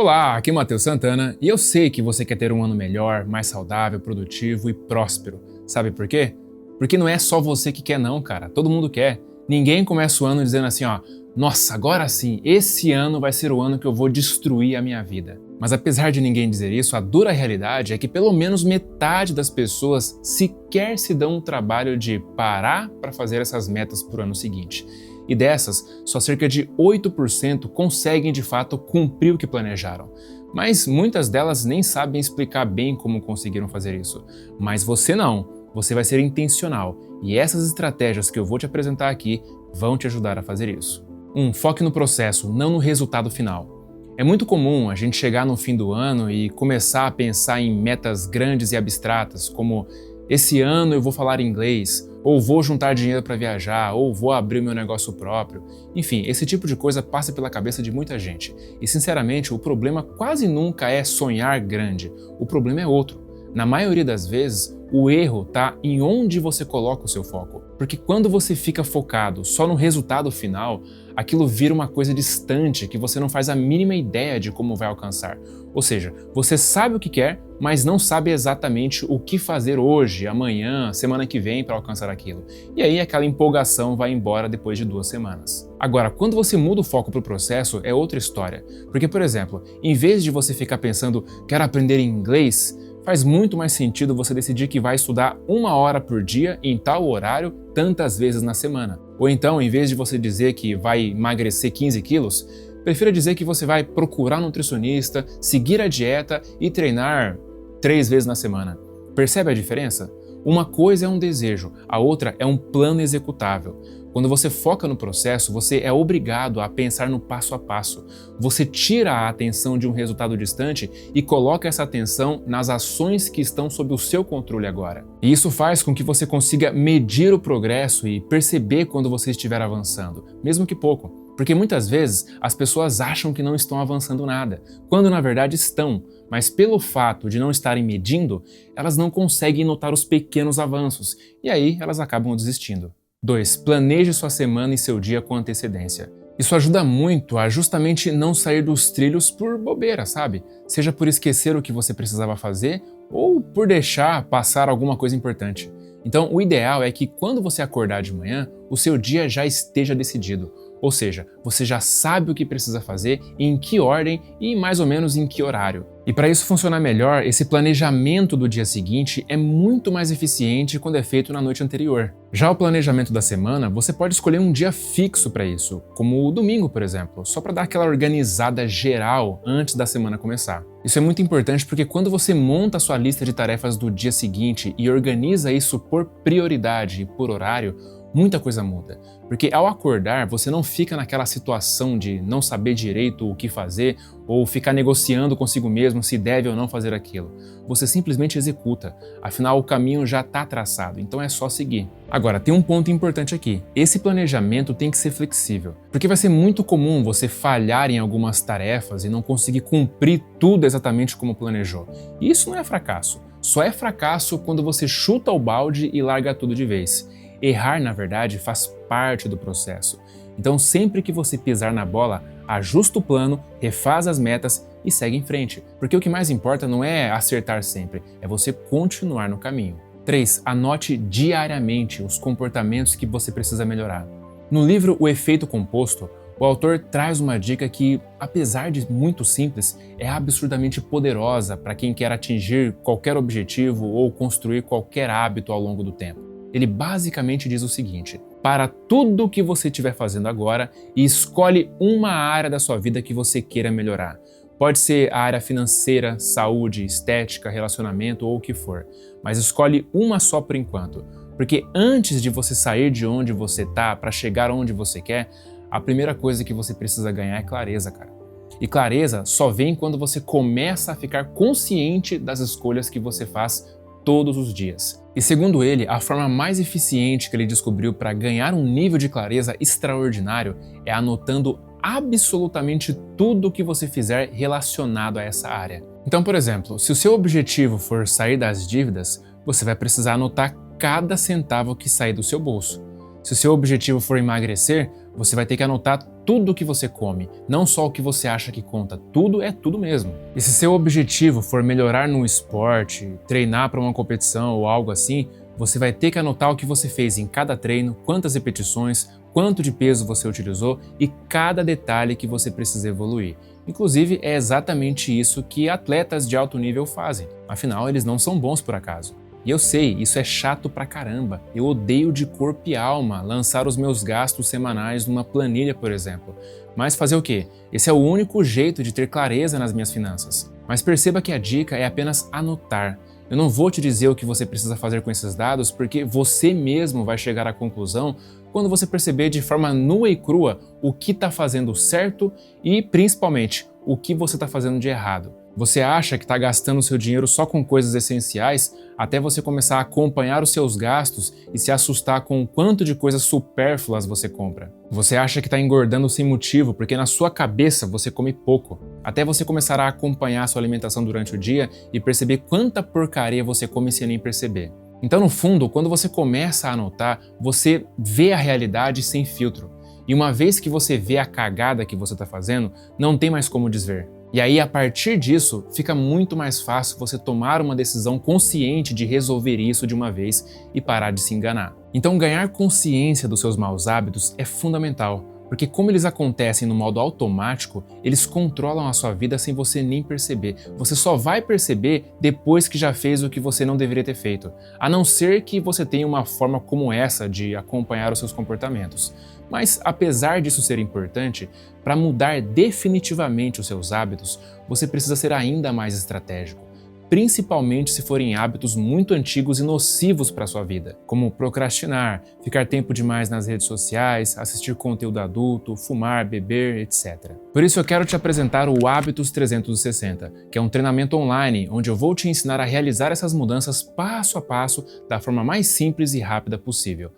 Olá, aqui é Matheus Santana e eu sei que você quer ter um ano melhor, mais saudável, produtivo e próspero. Sabe por quê? Porque não é só você que quer não, cara. Todo mundo quer. Ninguém começa o ano dizendo assim, ó, nossa, agora sim, esse ano vai ser o ano que eu vou destruir a minha vida. Mas apesar de ninguém dizer isso, a dura realidade é que pelo menos metade das pessoas sequer se dão o trabalho de parar para fazer essas metas para o ano seguinte. E dessas, só cerca de 8% conseguem de fato cumprir o que planejaram. Mas muitas delas nem sabem explicar bem como conseguiram fazer isso. Mas você não, você vai ser intencional e essas estratégias que eu vou te apresentar aqui vão te ajudar a fazer isso. Foque no processo, não no resultado final. É muito comum a gente chegar no fim do ano e começar a pensar em metas grandes e abstratas, como esse ano eu vou falar inglês, ou vou juntar dinheiro para viajar, ou vou abrir o meu negócio próprio. Enfim, esse tipo de coisa passa pela cabeça de muita gente. E sinceramente, o problema quase nunca é sonhar grande, o problema é outro. Na maioria das vezes, o erro está em onde você coloca o seu foco. Porque quando você fica focado só no resultado final, aquilo vira uma coisa distante que você não faz a mínima ideia de como vai alcançar. Ou seja, você sabe o que quer, mas não sabe exatamente o que fazer hoje, amanhã, semana que vem para alcançar aquilo. E aí aquela empolgação vai embora depois de 2 semanas. Agora, quando você muda o foco para o processo, é outra história. Porque, por exemplo, em vez de você ficar pensando, quero aprender inglês, faz muito mais sentido você decidir que vai estudar 1 hora por dia em tal horário, tantas vezes na semana. Ou então, em vez de você dizer que vai emagrecer 15 quilos, prefira dizer que você vai procurar um nutricionista, seguir a dieta e treinar 3 vezes na semana. Percebe a diferença? Uma coisa é um desejo, a outra é um plano executável. Quando você foca no processo, você é obrigado a pensar no passo a passo. Você tira a atenção de um resultado distante e coloca essa atenção nas ações que estão sob o seu controle agora. E isso faz com que você consiga medir o progresso e perceber quando você estiver avançando, mesmo que pouco. Porque muitas vezes as pessoas acham que não estão avançando nada, quando na verdade estão, mas pelo fato de não estarem medindo, elas não conseguem notar os pequenos avanços e aí elas acabam desistindo. 2. Planeje sua semana e seu dia com antecedência. Isso ajuda muito a justamente não sair dos trilhos por bobeira, sabe? Seja por esquecer o que você precisava fazer ou por deixar passar alguma coisa importante. Então, o ideal é que quando você acordar de manhã, o seu dia já esteja decidido. Ou seja, você já sabe o que precisa fazer, em que ordem e mais ou menos em que horário. E para isso funcionar melhor, esse planejamento do dia seguinte é muito mais eficiente quando é feito na noite anterior. Já o planejamento da semana, você pode escolher um dia fixo para isso, como o domingo, por exemplo, só para dar aquela organizada geral antes da semana começar. Isso é muito importante porque quando você monta a sua lista de tarefas do dia seguinte e organiza isso por prioridade e por horário, muita coisa muda, porque ao acordar você não fica naquela situação de não saber direito o que fazer ou ficar negociando consigo mesmo se deve ou não fazer aquilo. Você simplesmente executa, afinal o caminho já está traçado, então é só seguir. Agora, tem um ponto importante aqui, esse planejamento tem que ser flexível, porque vai ser muito comum você falhar em algumas tarefas e não conseguir cumprir tudo exatamente como planejou. E isso não é fracasso, só é fracasso quando você chuta o balde e larga tudo de vez. Errar, na verdade, faz parte do processo. Então, sempre que você pisar na bola, ajusta o plano, refaz as metas e segue em frente. Porque o que mais importa não é acertar sempre, é você continuar no caminho. 3. Anote diariamente os comportamentos que você precisa melhorar. No livro O Efeito Composto, o autor traz uma dica que, apesar de muito simples, é absurdamente poderosa para quem quer atingir qualquer objetivo ou construir qualquer hábito ao longo do tempo. Ele basicamente diz o seguinte: para tudo o que você estiver fazendo agora e escolhe uma área da sua vida que você queira melhorar. Pode ser a área financeira, saúde, estética, relacionamento ou o que for, mas escolhe uma só por enquanto, porque antes de você sair de onde você está para chegar onde você quer, a primeira coisa que você precisa ganhar é clareza, cara. E clareza só vem quando você começa a ficar consciente das escolhas que você faz todos os dias. E segundo ele, a forma mais eficiente que ele descobriu para ganhar um nível de clareza extraordinário é anotando absolutamente tudo o que você fizer relacionado a essa área. Então, por exemplo, se o seu objetivo for sair das dívidas, você vai precisar anotar cada centavo que sair do seu bolso. Se o seu objetivo for emagrecer, Você vai ter que anotar tudo o que você come, não só o que você acha que conta, tudo é tudo mesmo. E se seu objetivo for melhorar num esporte, treinar para uma competição ou algo assim, você vai ter que anotar o que você fez em cada treino, quantas repetições, quanto de peso você utilizou e cada detalhe que você precisa evoluir. Inclusive, é exatamente isso que atletas de alto nível fazem. Afinal, eles não são bons por acaso. E eu sei, isso é chato pra caramba. Eu odeio de corpo e alma lançar os meus gastos semanais numa planilha, por exemplo. Mas fazer o quê? Esse é o único jeito de ter clareza nas minhas finanças. Mas perceba que a dica é apenas anotar. Eu não vou te dizer o que você precisa fazer com esses dados, porque você mesmo vai chegar à conclusão quando você perceber de forma nua e crua o que está fazendo certo e, principalmente, o que você está fazendo de errado. Você acha que está gastando seu dinheiro só com coisas essenciais até você começar a acompanhar os seus gastos e se assustar com o quanto de coisas supérfluas você compra. Você acha que está engordando sem motivo porque na sua cabeça você come pouco, até você começar a acompanhar sua alimentação durante o dia e perceber quanta porcaria você come sem nem perceber. Então, no fundo, quando você começa a anotar, você vê a realidade sem filtro. E uma vez que você vê a cagada que você está fazendo, não tem mais como desver. E aí, a partir disso, fica muito mais fácil você tomar uma decisão consciente de resolver isso de uma vez e parar de se enganar. Então, ganhar consciência dos seus maus hábitos é fundamental, porque como eles acontecem no modo automático, eles controlam a sua vida sem você nem perceber. Você só vai perceber depois que já fez o que você não deveria ter feito, a não ser que você tenha uma forma como essa de acompanhar os seus comportamentos. Mas, apesar disso ser importante, para mudar definitivamente os seus hábitos, você precisa ser ainda mais estratégico, principalmente se forem hábitos muito antigos e nocivos para a sua vida, como procrastinar, ficar tempo demais nas redes sociais, assistir conteúdo adulto, fumar, beber, etc. Por isso eu quero te apresentar o Hábitos 360, que é um treinamento online onde eu vou te ensinar a realizar essas mudanças passo a passo da forma mais simples e rápida possível.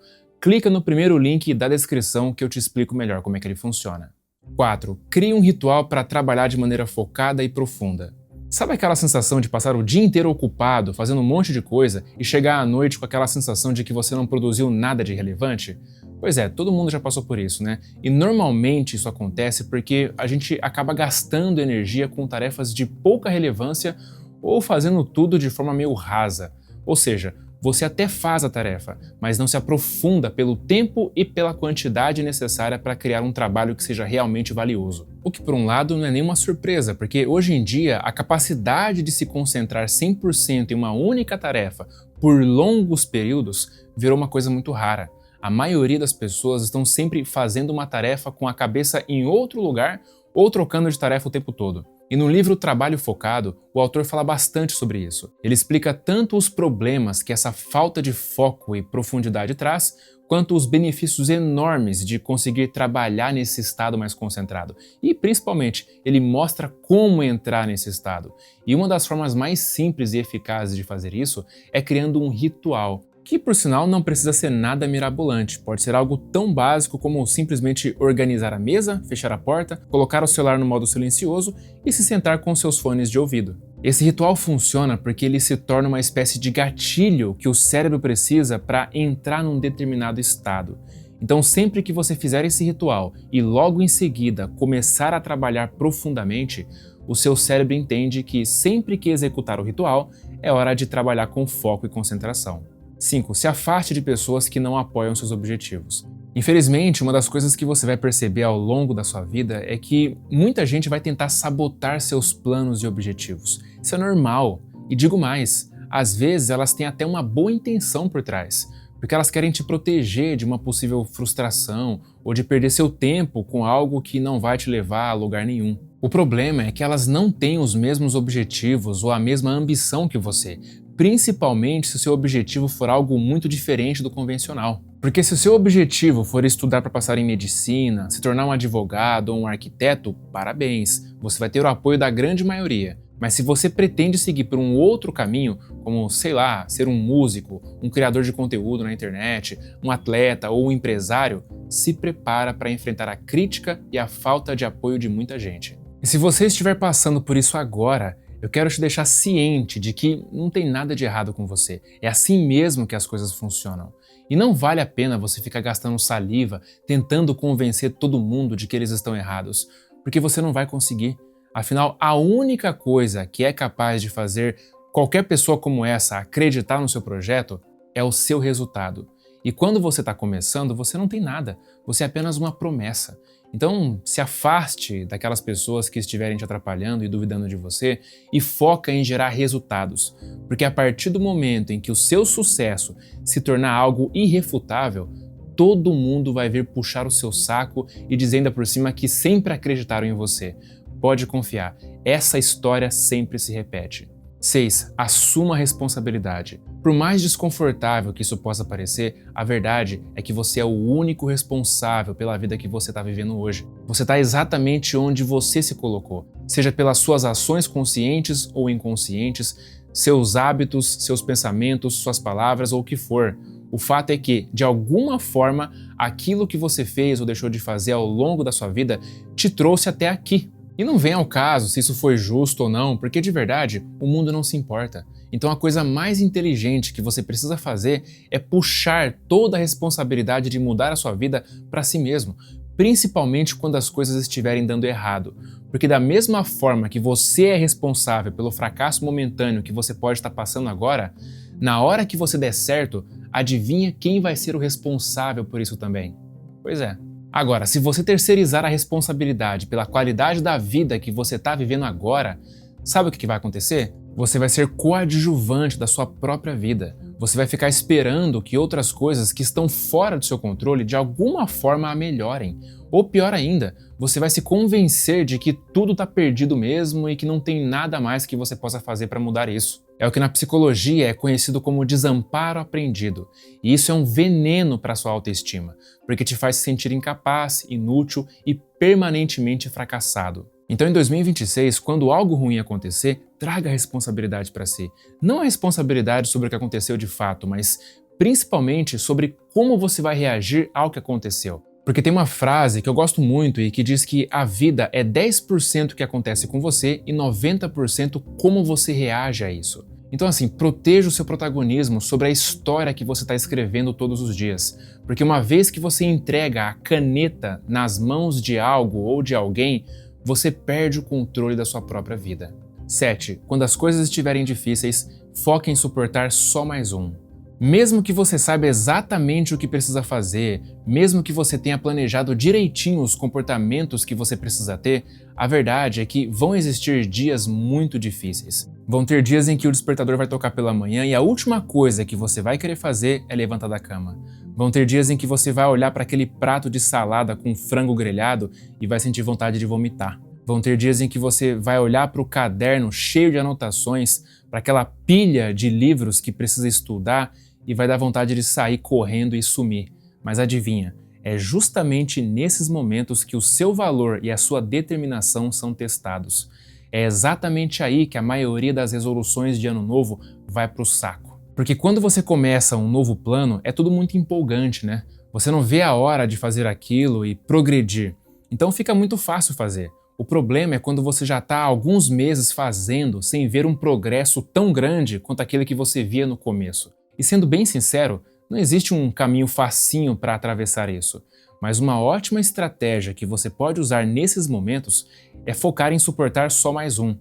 Clica no primeiro link da descrição que eu te explico melhor como é que ele funciona. 4. Crie um ritual para trabalhar de maneira focada e profunda. Sabe aquela sensação de passar o dia inteiro ocupado, fazendo um monte de coisa e chegar à noite com aquela sensação de que você não produziu nada de relevante? Pois é, todo mundo já passou por isso, né? E normalmente isso acontece porque a gente acaba gastando energia com tarefas de pouca relevância ou fazendo tudo de forma meio rasa. Ou seja, você até faz a tarefa, mas não se aprofunda pelo tempo e pela quantidade necessária para criar um trabalho que seja realmente valioso. O que, por um lado, não é nenhuma surpresa, porque hoje em dia a capacidade de se concentrar 100% em uma única tarefa por longos períodos virou uma coisa muito rara. A maioria das pessoas estão sempre fazendo uma tarefa com a cabeça em outro lugar ou trocando de tarefa o tempo todo. E no livro Trabalho Focado, o autor fala bastante sobre isso. Ele explica tanto os problemas que essa falta de foco e profundidade traz, quanto os benefícios enormes de conseguir trabalhar nesse estado mais concentrado. E, principalmente, ele mostra como entrar nesse estado. E uma das formas mais simples e eficazes de fazer isso é criando um ritual, que por sinal não precisa ser nada mirabolante, pode ser algo tão básico como simplesmente organizar a mesa, fechar a porta, colocar o celular no modo silencioso e se sentar com seus fones de ouvido. Esse ritual funciona porque ele se torna uma espécie de gatilho que o cérebro precisa para entrar num determinado estado. Então, sempre que você fizer esse ritual e logo em seguida começar a trabalhar profundamente, o seu cérebro entende que sempre que executar o ritual, é hora de trabalhar com foco e concentração. 5. Se afaste de pessoas que não apoiam seus objetivos. Infelizmente, uma das coisas que você vai perceber ao longo da sua vida é que muita gente vai tentar sabotar seus planos e objetivos. Isso é normal. E digo mais, às vezes elas têm até uma boa intenção por trás, porque elas querem te proteger de uma possível frustração ou de perder seu tempo com algo que não vai te levar a lugar nenhum. O problema é que elas não têm os mesmos objetivos ou a mesma ambição que você, principalmente se o seu objetivo for algo muito diferente do convencional. Porque se o seu objetivo for estudar para passar em medicina, se tornar um advogado ou um arquiteto, parabéns, você vai ter o apoio da grande maioria. Mas se você pretende seguir por um outro caminho, como, sei lá, ser um músico, um criador de conteúdo na internet, um atleta ou um empresário, se prepara para enfrentar a crítica e a falta de apoio de muita gente. E se você estiver passando por isso agora, eu quero te deixar ciente de que não tem nada de errado com você. É assim mesmo que as coisas funcionam. E não vale a pena você ficar gastando saliva tentando convencer todo mundo de que eles estão errados, porque você não vai conseguir. Afinal, a única coisa que é capaz de fazer qualquer pessoa como essa acreditar no seu projeto é o seu resultado. E quando você está começando, você não tem nada, você é apenas uma promessa. Então, se afaste daquelas pessoas que estiverem te atrapalhando e duvidando de você e foca em gerar resultados. Porque a partir do momento em que o seu sucesso se tornar algo irrefutável, todo mundo vai vir puxar o seu saco e dizer ainda por cima que sempre acreditaram em você. Pode confiar, essa história sempre se repete. 6. Assuma a responsabilidade. Por mais desconfortável que isso possa parecer, a verdade é que você é o único responsável pela vida que você está vivendo hoje. Você está exatamente onde você se colocou, seja pelas suas ações conscientes ou inconscientes, seus hábitos, seus pensamentos, suas palavras ou o que for. O fato é que, de alguma forma, aquilo que você fez ou deixou de fazer ao longo da sua vida te trouxe até aqui. E não vem ao caso se isso foi justo ou não, porque de verdade o mundo não se importa. Então a coisa mais inteligente que você precisa fazer é puxar toda a responsabilidade de mudar a sua vida para si mesmo, principalmente quando as coisas estiverem dando errado. Porque da mesma forma que você é responsável pelo fracasso momentâneo que você pode estar passando agora, na hora que você der certo, adivinha quem vai ser o responsável por isso também? Pois é. Agora, se você terceirizar a responsabilidade pela qualidade da vida que você está vivendo agora, sabe o que vai acontecer? Você vai ser coadjuvante da sua própria vida. Você vai ficar esperando que outras coisas que estão fora do seu controle de alguma forma a melhorem. Ou pior ainda, você vai se convencer de que tudo está perdido mesmo e que não tem nada mais que você possa fazer para mudar isso. É o que na psicologia é conhecido como desamparo aprendido. E isso é um veneno para sua autoestima, porque te faz se sentir incapaz, inútil e permanentemente fracassado. Então em 2026, quando algo ruim acontecer, traga a responsabilidade para si. Não a responsabilidade sobre o que aconteceu de fato, mas principalmente sobre como você vai reagir ao que aconteceu. Porque tem uma frase que eu gosto muito e que diz que a vida é 10% o que acontece com você e 90% como você reage a isso. Então assim, proteja o seu protagonismo sobre a história que você está escrevendo todos os dias. Porque uma vez que você entrega a caneta nas mãos de algo ou de alguém, você perde o controle da sua própria vida. 7. Quando as coisas estiverem difíceis, foque em suportar só mais um. Mesmo que você saiba exatamente o que precisa fazer, mesmo que você tenha planejado direitinho os comportamentos que você precisa ter, a verdade é que vão existir dias muito difíceis. Vão ter dias em que o despertador vai tocar pela manhã e a última coisa que você vai querer fazer é levantar da cama. Vão ter dias em que você vai olhar para aquele prato de salada com frango grelhado e vai sentir vontade de vomitar. Vão ter dias em que você vai olhar para o caderno cheio de anotações, para aquela pilha de livros que precisa estudar e vai dar vontade de sair correndo e sumir. Mas adivinha, é justamente nesses momentos que o seu valor e a sua determinação são testados. É exatamente aí que a maioria das resoluções de ano novo vai pro saco. Porque quando você começa um novo plano, é tudo muito empolgante, né? Você não vê a hora de fazer aquilo e progredir. Então fica muito fácil fazer. O problema é quando você já está há alguns meses fazendo sem ver um progresso tão grande quanto aquele que você via no começo. E sendo bem sincero, não existe um caminho facinho para atravessar isso, mas uma ótima estratégia que você pode usar nesses momentos é focar em suportar só mais um.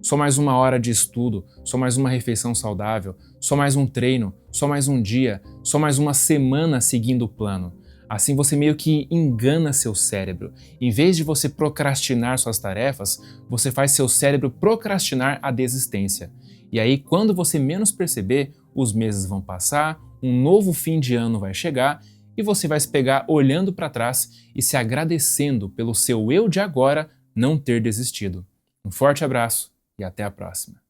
Só mais uma hora de estudo, só mais uma refeição saudável, só mais um treino, só mais um dia, só mais uma semana seguindo o plano. Assim você meio que engana seu cérebro. Em vez de você procrastinar suas tarefas, você faz seu cérebro procrastinar a desistência. E aí, quando você menos perceber, os meses vão passar, um novo fim de ano vai chegar e você vai se pegar olhando para trás e se agradecendo pelo seu eu de agora não ter desistido. Um forte abraço e até a próxima.